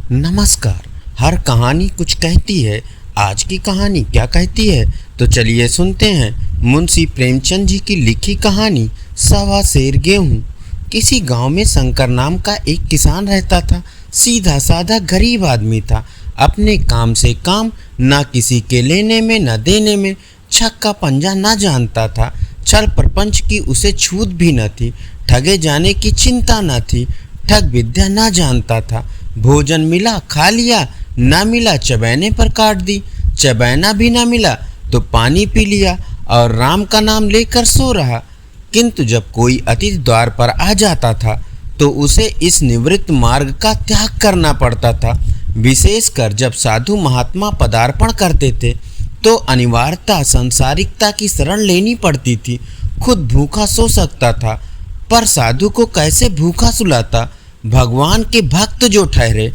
नमस्कार। हर कहानी कुछ कहती है। आज की कहानी क्या कहती है तो चलिए सुनते हैं। मुंशी प्रेमचंद जी की लिखी कहानी सवा सेर गेहूँ। किसी गांव में शंकर नाम का एक किसान रहता था। सीधा साधा गरीब आदमी था। अपने काम से काम, ना किसी के लेने में न देने में, छक्का पंजा ना जानता था। छल प्रपंच की उसे छूत भी न थी। ठगे जाने की चिंता न थी। ठग विद्या ना जानता था। भोजन मिला खा लिया, ना मिला चबैने पर काट दी। चबैना भी ना मिला तो पानी पी लिया और राम का नाम लेकर सो रहा। किंतु जब कोई अतिथि द्वार पर आ जाता था तो उसे इस निवृत्त मार्ग का त्याग करना पड़ता था। विशेषकर जब साधु महात्मा पदार्पण करते थे तो अनिवार्यता संसारिकता की शरण लेनी पड़ती थी। खुद भूखा सो सकता था पर साधु को कैसे भूखा सुलाता। भगवान के भक्त जो ठहरे।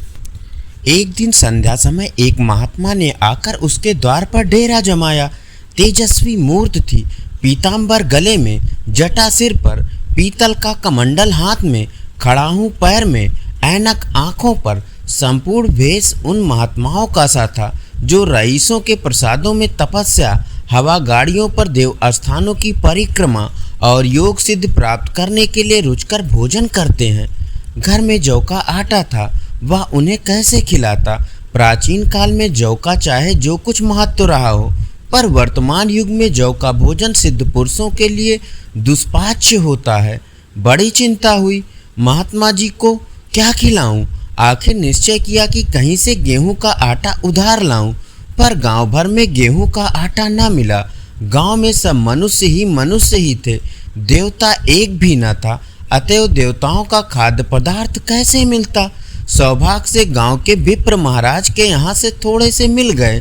एक दिन संध्या समय एक महात्मा ने आकर उसके द्वार पर डेरा जमाया। तेजस्वी मूर्त थी, पीतांबर गले में, जटा सिर पर, पीतल का कमंडल हाथ में, खड़ाहू पैर में, ऐनक आँखों पर। संपूर्ण वेश उन महात्माओं का सा था जो रईसों के प्रसादों में तपस्या, हवा गाड़ियों पर देव स्थानों की परिक्रमा और योग सिद्ध प्राप्त करने के लिए रुचकर भोजन करते हैं। घर में जौ का आटा था, वह उन्हें कैसे खिलाता। प्राचीन काल में जौ का चाहे जो कुछ महत्व रहा हो, पर वर्तमान युग में जौ का भोजन सिद्ध पुरुषों के लिए दुष्पाच्य होता है। बड़ी चिंता हुई, महात्मा जी को क्या खिलाऊं। आखिर निश्चय किया कि कहीं से गेहूं का आटा उधार लाऊं, पर गांव भर में गेहूं का आटा ना मिला। गांव में सब मनुष्य ही थे, देवता एक भी न था। अतएव देवताओं का खाद्य पदार्थ कैसे मिलता। सौभाग्य से गांव के विप्र महाराज के यहाँ से थोड़े से मिल गए।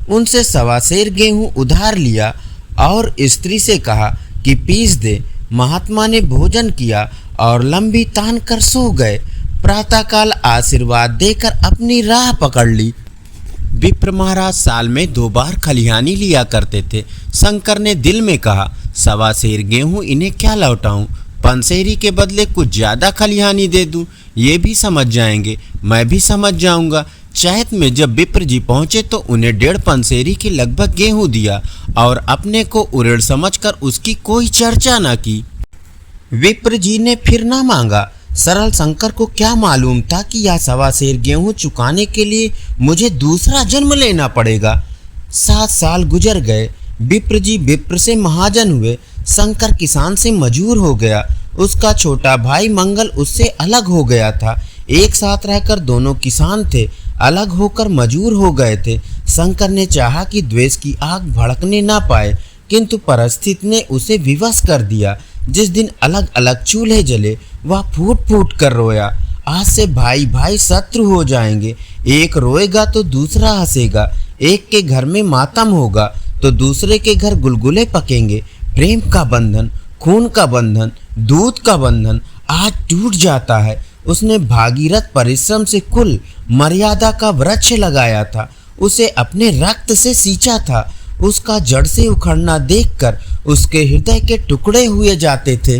उनसे सवा सेर गेहूं उधार लिया और स्त्री से कहा कि पीस दे। महात्मा ने भोजन किया और लंबी तान कर सो गए। प्रातःकाल आशीर्वाद देकर अपनी राह पकड़ ली। विप्र महाराज साल में 2 बार खलिहानी लिया करते थे। शंकर ने दिल में कहा, सवा सेर गेहूं इन्हें क्या लौटाऊं। पंसेरी के बदले कुछ ज़्यादा खलिहानी दे दूं, ये भी समझ जाएंगे, मैं भी समझ जाऊंगा। चैत में जब विप्र जी पहुंचे तो उन्हें 1.5 पंसेरी के लगभग गेहूं दिया और अपने को उरेड़ समझकर उसकी कोई चर्चा न की। विप्र जी ने फिर ना मांगा। सरल शंकर को क्या मालूम था कि यह सवा सेर गेहूं चुकाने के लिए मुझे दूसरा जन्म लेना पड़ेगा। 7 साल गुजर गए। विप्र जी विप्र से महाजन हुए। शंकर किसान से मजूर हो गया। उसका छोटा भाई मंगल उससे अलग हो गया था। एक साथ रहकर दोनों किसान थे, अलग होकर मजूर हो गए थे। शंकर ने चाहा कि द्वेष की आग भड़कने ना पाए, किंतु परिस्थिति ने उसे विवश कर दिया। जिस दिन अलग अलग चूल्हे जले वह फूट फूट कर रोया। आज से भाई भाई शत्रु हो जाएंगे। एक रोएगा तो दूसरा हंसेगा। एक के घर में मातम होगा तो दूसरे के घर गुलगुले पकेंगे। प्रेम का बंधन, खून का बंधन, दूध का बंधन आज टूट जाता है। उसने भागीरथ परिश्रम से कुल मर्यादा का वृक्ष लगाया था, उसे अपने रक्त से सींचा था। उसका जड़ से उखड़ना देखकर उसके हृदय के टुकड़े हुए जाते थे।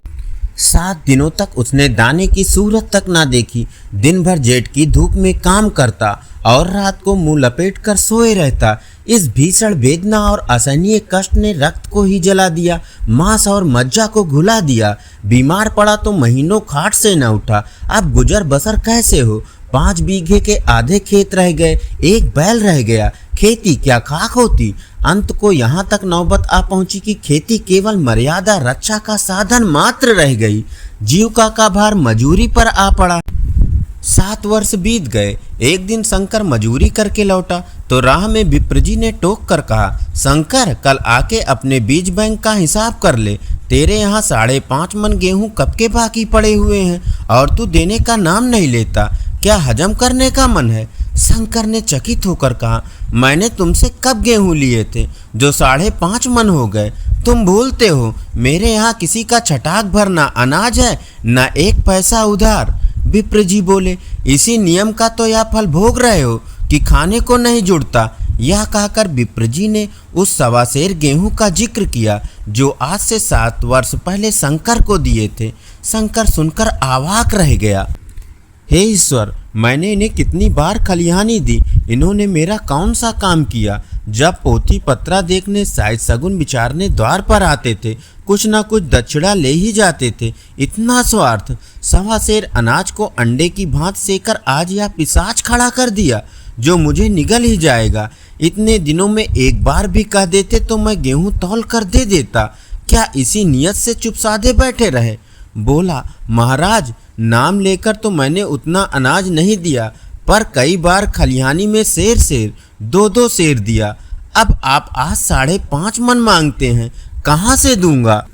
7 दिनों तक उसने दाने की सूरत तक ना देखी। दिन भर जेठ की धूप में काम करता और रात को मुंह लपेट कर सोए रहता। इस भीषण वेदना और असहनीय कष्ट ने रक्त को ही जला दिया, मांस और मज्जा को घुला दिया। बीमार पड़ा तो महीनों खाट से न उठा। अब गुजर बसर कैसे हो। 5 बीघे के आधे खेत रह गए, एक बैल रह गया। खेती क्या खाक होती। अंत को यहाँ तक नौबत आ पहुंची कि खेती केवल मर्यादा रक्षा का साधन मात्र रह गई। जीविका का भार मजूरी पर आ पड़ा। 7 वर्ष बीत गए। एक दिन शंकर मजूरी करके लौटा तो राह में विप्र जी ने टोक कर कहा, शंकर कल आके अपने बीज बैंक का हिसाब कर ले। तेरे यहाँ 5.5 मन गेहूं कब के बाकी पड़े हुए हैं और तू देने का नाम नहीं लेता। क्या हजम करने का मन है। शंकर ने चकित होकर कहा, मैंने तुमसे कब गेहूं लिए थे जो 5.5 मन हो गए। तुम भूलते हो मेरे यहाँ किसी का छटाक भर ना अनाज है, ना 1 पैसा उधार। विप्र जी बोले, इसी नियम का तो यह फल भोग रहे हो कि खाने को नहीं जुड़ता। यह कहकर विप्र जी ने उस सवा सेर गेहूं का जिक्र किया जो आज से 7 वर्ष पहले शंकर को दिए थे। शंकर सुनकर अवाक रह गया। हे ईश्वर, मैंने इन्हें कितनी बार खलिहानी दी, इन्होंने मेरा कौन सा काम किया। जब पोथी पत्रा देखने शायद सगुन विचारने द्वार पर आते थे, कुछ ना कुछ दक्षिणा ले ही जाते थे। इतना स्वार्थ। 1.25 सेर अनाज को अंडे की भांत सेकर आज यह पिशाच खड़ा कर दिया जो मुझे निगल ही जाएगा। इतने दिनों में एक बार भी कह देते तो मैं गेहूं तौल कर दे देता। क्या इसी नियत से चुप साधे बैठे रहे? बोला, महाराज, नाम लेकर तो मैंने उतना अनाज नहीं दिया, पर कई बार खलिहानी में सेर 2 सेर दिया। अब आप आज 5.5 मन मांगते हैं, कहाँ से दूंगा?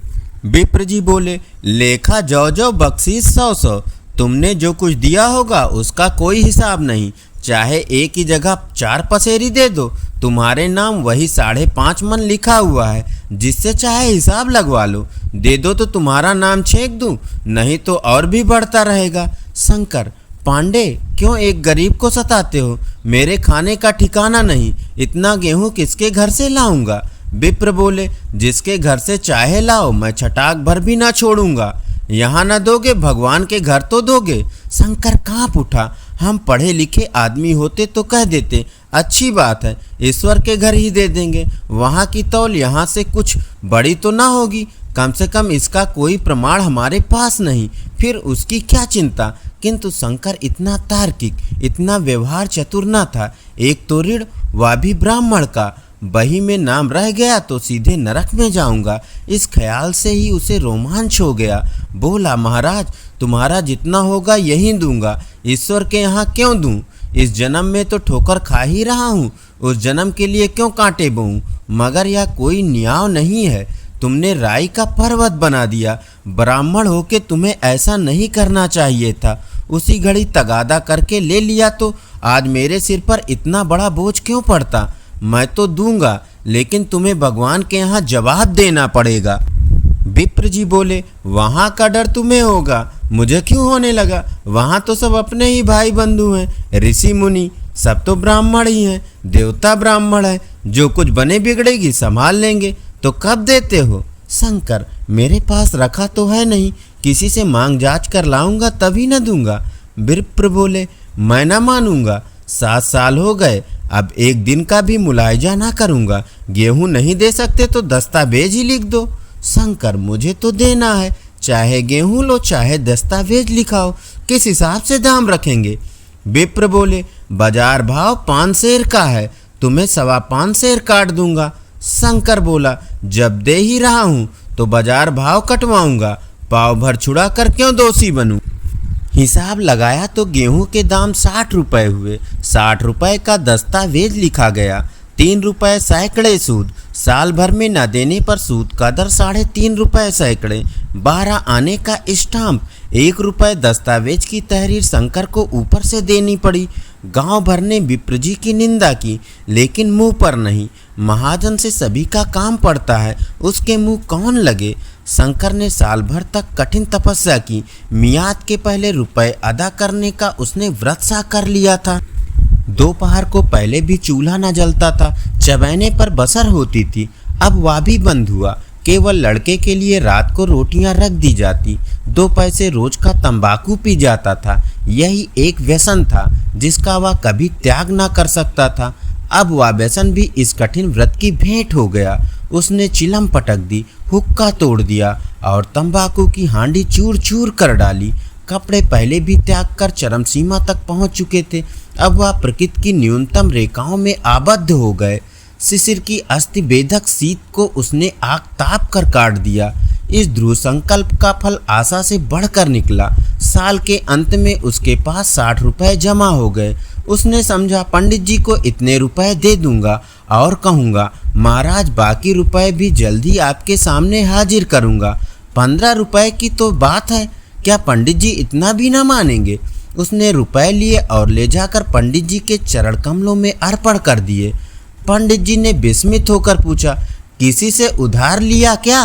विप्र जी बोले, लेखा जो बख्शीश 100 तुमने जो कुछ दिया होगा उसका कोई हिसाब नहीं। चाहे एक ही जगह 4 पसेरी दे दो, तुम्हारे नाम वही 5.5 मन लिखा हुआ है, जिससे चाहे हिसाब लगवा लो। दे दो तो तुम्हारा नाम छेक दूं, नहीं तो और भी बढ़ता रहेगा। शंकर, पांडे, क्यों एक गरीब को सताते हो? मेरे खाने का ठिकाना नहीं, इतना गेहूं किसके घर से लाऊंगा? विप्र बोले, जिसके घर से चाहे लाओ, मैं छटाक भर भी ना छोड़ूंगा। यहाँ न दोगे, भगवान के घर तो दोगे। शंकर कांप उठा। हम पढ़े लिखे आदमी होते तो कह देते, अच्छी बात है, ईश्वर के घर ही दे देंगे। वहाँ की तौल यहाँ से कुछ बड़ी तो ना होगी, कम से कम इसका कोई प्रमाण हमारे पास नहीं, फिर उसकी क्या चिंता। किंतु शंकर इतना तार्किक, इतना व्यवहार चतुर न था। एक तो ऋण, वह भी ब्राह्मण का। बही में नाम रह गया तो सीधे नरक में जाऊंगा, इस ख्याल से ही उसे रोमांच हो गया। बोला, महाराज, तुम्हारा जितना होगा यही दूंगा, ईश्वर के यहाँ क्यों दूं? इस जन्म में तो ठोकर खा ही रहा हूँ, उस जन्म के लिए क्यों कांटे बोऊं? मगर यह कोई न्याय नहीं है, तुमने राई का पर्वत बना दिया। ब्राह्मण होके तुम्हें ऐसा नहीं करना चाहिए था। उसी घड़ी तगादा करके ले लिया तो आज मेरे सिर पर इतना बड़ा बोझ क्यों पड़ता? मैं तो दूंगा, लेकिन तुम्हें भगवान के यहाँ जवाब देना पड़ेगा। विप्र जी बोले, वहाँ का डर तुम्हें होगा, मुझे क्यों होने लगा? वहाँ तो सब अपने ही भाई बंधु हैं, ऋषि मुनि सब तो ब्राह्मण ही हैं, देवता ब्राह्मण है, जो कुछ बने बिगड़ेगी संभाल लेंगे। तो कब देते हो? शंकर, मेरे पास रखा तो है नहीं, किसी से मांग जांच कर लाऊंगा तभी न दूंगा। विप्र बोले, मैं न मानूंगा, 7 साल हो गए, अब एक दिन का भी मुलायजा ना करूंगा। गेहूं नहीं दे सकते तो दस्तावेज ही लिख दो। शंकर, मुझे तो देना है, चाहे गेहूं लो चाहे दस्तावेज लिखाओ, किस हिसाब से दाम रखेंगे? विप्र बोले, बाजार भाव 5 सेर का है, तुम्हें 5.25 सेर काट दूंगा। शंकर बोला, जब दे ही रहा हूं तो बाजार भाव कटवाऊंगा, पाव भर छुड़ा कर क्यों दोषी बनूं? हिसाब लगाया तो गेहूं के दाम 60 रुपए हुए, 60 रुपए का दस्तावेज लिखा गया, 3 रुपए सैकड़े सूद, साल भर में न देने पर सूद का दर 3.5 रुपए सैकड़े, 12 आने का स्टाम्प, 1 रुपए दस्तावेज की तहरीर शंकर को ऊपर से देनी पड़ी। गांव भर ने विप्र जी की निंदा की, लेकिन मुंह पर नहीं। महाजन से सभी का काम पड़ता है, उसके मुंह कौन लगे? शंकर ने साल भर तक कठिन तपस्या की, मियाद के पहले रुपए अदा करने का उसने व्रत सा कर लिया था। दोपहर को पहले भी चूल्हा न जलता था, चबैने पर बसर होती थी, अब वह भी बंद हुआ। केवल लड़के के लिए रात को रोटियां रख दी जाती। 2 पैसे रोज का तंबाकू पी जाता था, यही एक व्यसन था जिसका वह कभी त्याग न कर सकता था। अब वह व्यसन भी इस कठिन व्रत की भेंट हो गया। उसने चिलम पटक दी, हुक्का तोड़ दिया और तंबाकू की हांडी चूर चूर कर डाली। कपड़े पहले भी त्याग कर चरम सीमा तक पहुंच चुके थे, अब वह प्रकृति की न्यूनतम रेखाओं में आबद्ध हो गए। शिशिर की अस्थि बेधक शीत को उसने आग ताप कर काट दिया। इस ध्रुव संकल्प का फल आशा से बढ़कर निकला। साल के अंत में उसके पास 60 रुपए जमा हो गए। उसने समझा, पंडित जी को इतने रुपए दे दूंगा और कहूँगा, महाराज बाकी रुपए भी जल्दी आपके सामने हाजिर करूँगा। 15 रुपए की तो बात है, क्या पंडित जी इतना भी ना मानेंगे? उसने रुपए लिए और ले जाकर पंडित जी के चरण कमलों में अर्पण कर दिए। पंडित जी ने विस्मित होकर पूछा, किसी से उधार लिया क्या?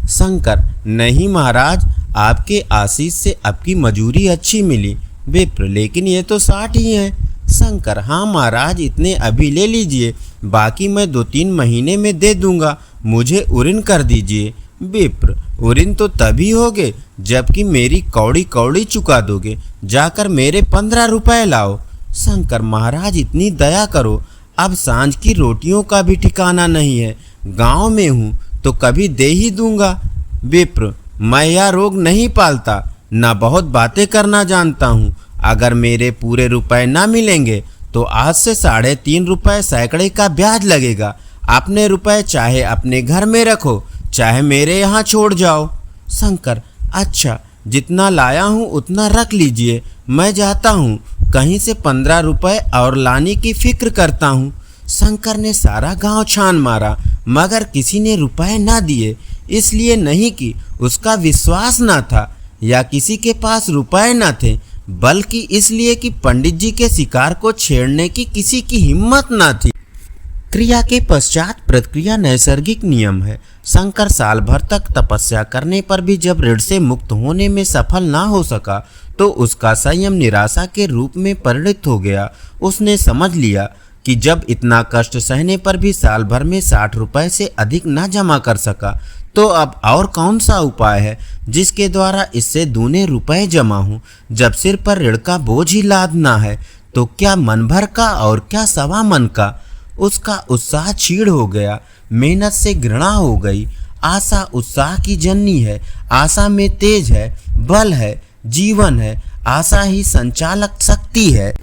शंकर, नहीं महाराज, आपके आशीष से आपकी मजूरी अच्छी मिली। विप्र, लेकिन ये तो 60 ही हैं। शंकर, हाँ महाराज, इतने अभी ले लीजिए, बाकी मैं 2-3 महीने में दे दूंगा, मुझे उरिन कर दीजिए। विप्र, उरिन तो तभी होगे जबकि मेरी कौड़ी कौड़ी चुका दोगे। जाकर मेरे 15 रुपए लाओ। शंकर, महाराज इतनी दया करो, अब सांझ की रोटियों का भी ठिकाना नहीं है। गांव में हूँ तो कभी दे ही दूंगा। विप्र, मैं यह रोग नहीं पालता, न बहुत बातें करना जानता हूँ। अगर मेरे पूरे रुपए ना मिलेंगे तो आज से 3.5 रुपए सैकड़े का ब्याज लगेगा। अपने रुपए चाहे अपने घर में रखो, चाहे मेरे यहाँ छोड़ जाओ। शंकर, अच्छा, जितना लाया हूँ उतना रख लीजिए, मैं जाता हूँ। कहीं से 15 रुपए और लाने की फिक्र करता हूँ। शंकर ने सारा गांव छान मारा, मगर किसी ने रुपए ना दिए। इसलिए नहीं कि उसका विश्वास ना था या किसी के पास रुपए ना थे, बल्कि इसलिए कि पंडित जी के शिकार को छेड़ने की किसी की हिम्मत ना थी। क्रिया के पश्चात प्रतिक्रिया नैसर्गिक नियम है। शंकर साल भर तक तपस्या करने पर भी जब ऋण से मुक्त होने में सफल ना हो सका तो उसका संयम निराशा के रूप में परिणत हो गया। उसने समझ लिया कि जब इतना कष्ट सहने पर भी साल भर में 60 रुपए से अधिक न जमा कर सका तो अब और कौन सा उपाय है जिसके द्वारा इससे दूने रुपए जमा हों। जब सिर पर ऋण का बोझ ही लादना है तो क्या मन भर का और क्या सवा मन का। उसका उत्साह क्षीण हो गया, मेहनत से घृणा हो गई। आशा उत्साह की जननी है, आशा में तेज है, बल है, जीवन है। आशा ही संचालक शक्ति है।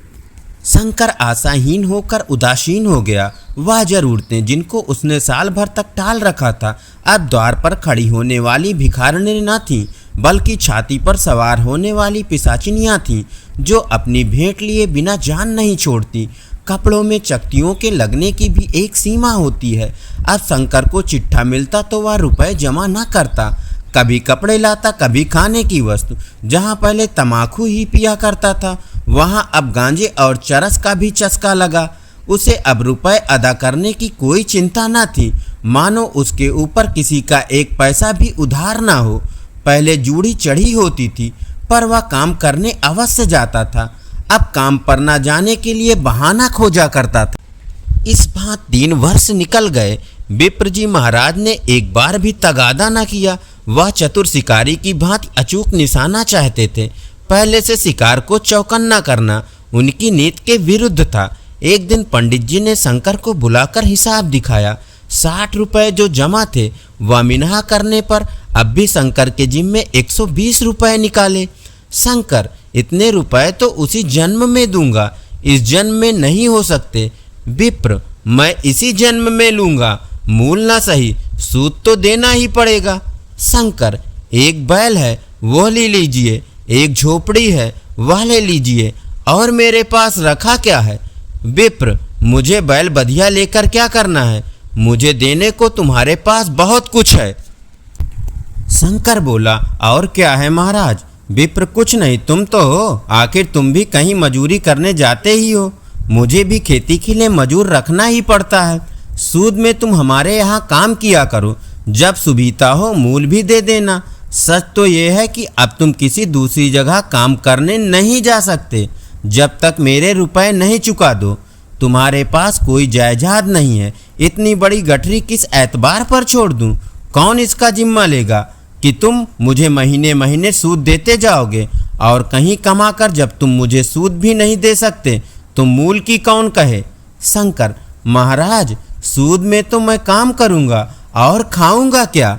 शंकर आशाहीन होकर उदासीन हो गया। वह जरूरतें जिनको उसने साल भर तक टाल रखा था अब द्वार पर खड़ी होने वाली भिखारिणी न थीं, बल्कि छाती पर सवार होने वाली पिशाचिनियाँ थीं जो अपनी भेंट लिए बिना जान नहीं छोड़ती। कपड़ों में चकतियों के लगने की भी एक सीमा होती है। अब शंकर को चिट्ठा मिलता तो वह रुपए जमा न करता, कभी कपड़े लाता, कभी खाने की वस्तु। जहाँ पहले तमाकू ही पिया करता था वहाँ अब गांजे और चरस का भी चस्का लगा। उसे अब रुपए अदा करने की कोई चिंता न थी, मानो उसके ऊपर किसी का एक पैसा भी उधार ना हो। पहले जूड़ी चढ़ी होती थी पर वह काम करने अवश्य जाता था, अब काम पर न जाने के लिए बहाना खोजा करता था। इस बात 3 वर्ष निकल गए। विप्र जी महाराज ने एक बार भी तगादा न किया। वह चतुर शिकारी की भांति अचूक निशाना चाहते थे। पहले से शिकार को चौकन्ना करना उनकी नीति के विरुद्ध था। एक दिन पंडित जी ने शंकर को बुलाकर हिसाब दिखाया। 60 रुपए जो जमा थे वह मिन्हा करने पर अब भी शंकर के जिम्मे 120 रुपए निकाले। शंकर, इतने रुपए तो उसी जन्म में दूंगा, इस जन्म में नहीं हो सकते। विप्र, मैं इसी जन्म में लूंगा, मूल ना सही सूद तो देना ही पड़ेगा। शंकर, एक बैल है वो ले लीजिए, एक झोपड़ी है वह ले लीजिए, और मेरे पास रखा क्या है। विप्र, मुझे बैल बधिया लेकर क्या करना है, मुझे देने को तुम्हारे पास बहुत कुछ है। शंकर बोला, और क्या है महाराज। विप्र, कुछ नहीं, तुम तो हो, आखिर तुम भी कहीं मजूरी करने जाते ही हो। मुझे भी खेती के लिए मजूर रखना ही पड़ता है। सूद में तुम हमारे यहाँ काम किया करो, जब सुविधा हो मूल भी दे देना। सच तो ये है कि अब तुम किसी दूसरी जगह काम करने नहीं जा सकते जब तक मेरे रुपए नहीं चुका दो। तुम्हारे पास कोई जायदाद नहीं है, इतनी बड़ी गठरी किस एतबार पर छोड़ दूं? कौन इसका जिम्मा लेगा कि तुम मुझे महीने महीने सूद देते जाओगे, और कहीं कमाकर जब तुम मुझे सूद भी नहीं दे सकते तो मूल की कौन कहे। शंकर, महाराज, सूद में तो मैं काम करूँगा और खाऊंगा क्या।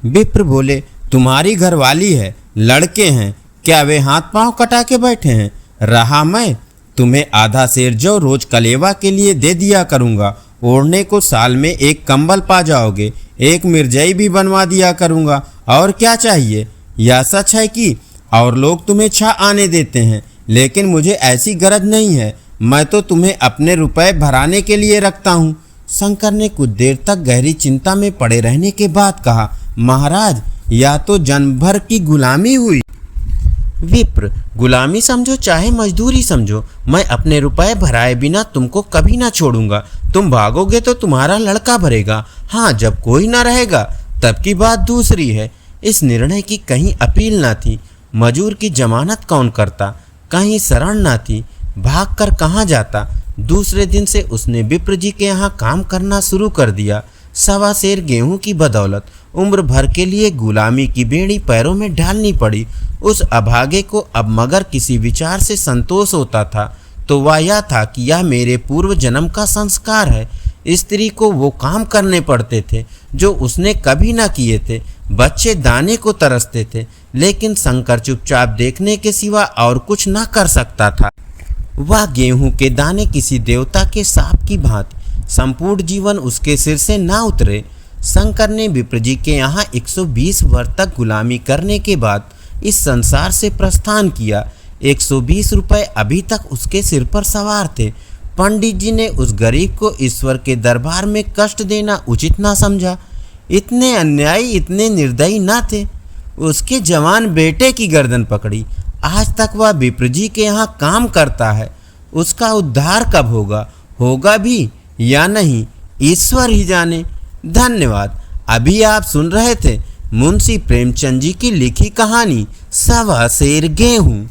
विप्र बोले, तुम्हारी घरवाली है, लड़के हैं, क्या वे हाथ पांव कटा के बैठे हैं। रहा मैं, तुम्हें आधा सेर जो रोज कलेवा के लिए दे दिया करूँगा। ओढ़ने को साल में एक कंबल पा जाओगे, एक मिर्जई भी बनवा दिया करूँगा, और क्या चाहिए। यह सच है कि और लोग तुम्हें छा आने देते हैं, लेकिन मुझे ऐसी गरज नहीं है। मैं तो तुम्हें अपने रुपए भराने के लिए रखता हूँ। शंकर ने कुछ देर तक गहरी चिंता में पड़े रहने के बाद कहा, महाराज, या तो जन्म भर की गुलामी हुई। विप्र, गुलामी समझो चाहे मजदूरी समझो, मैं अपने रुपए भराए बिना तुमको कभी ना छोड़ूंगा। तुम भागोगे तो तुम्हारा लड़का भरेगा। हाँ, जब कोई ना रहेगा तब की बात दूसरी है। इस निर्णय की कहीं अपील ना थी। मजूर की जमानत कौन करता, कहीं शरण ना थी, भाग कर कहाँ जाता। दूसरे दिन से उसने विप्र जी के यहाँ काम करना शुरू कर दिया। सवा सेर गेहूं की बदौलत उम्र भर के लिए गुलामी की बेड़ी पैरों में डालनी पड़ी। उस अभागे को अब मगर किसी विचार से संतोष होता था तो वह यह था कि यह मेरे पूर्व जन्म का संस्कार है। स्त्री को वो काम करने पड़ते थे जो उसने कभी ना किए थे। बच्चे दाने को तरसते थे, लेकिन शंकर चुपचाप देखने के सिवा और कुछ ना कर सकता था। वह गेहूं के दाने किसी देवता के साप की भांति संपूर्ण जीवन उसके सिर से ना उतरे। शंकर ने विप्र जी के यहाँ 120 वर्ष तक गुलामी करने के बाद इस संसार से प्रस्थान किया। 120 रुपए अभी तक उसके सिर पर सवार थे। पंडित जी ने उस गरीब को ईश्वर के दरबार में कष्ट देना उचित ना समझा। इतने अन्यायी, इतने निर्दयी ना थे। उसके जवान बेटे की गर्दन पकड़ी। आज तक वह विप्र जी के यहाँ काम करता है। उसका उद्धार कब होगा भी या नहीं, ईश्वर ही जाने। धन्यवाद। अभी आप सुन रहे थे मुंशी प्रेमचंद जी की लिखी कहानी सवा सेर गेहूं।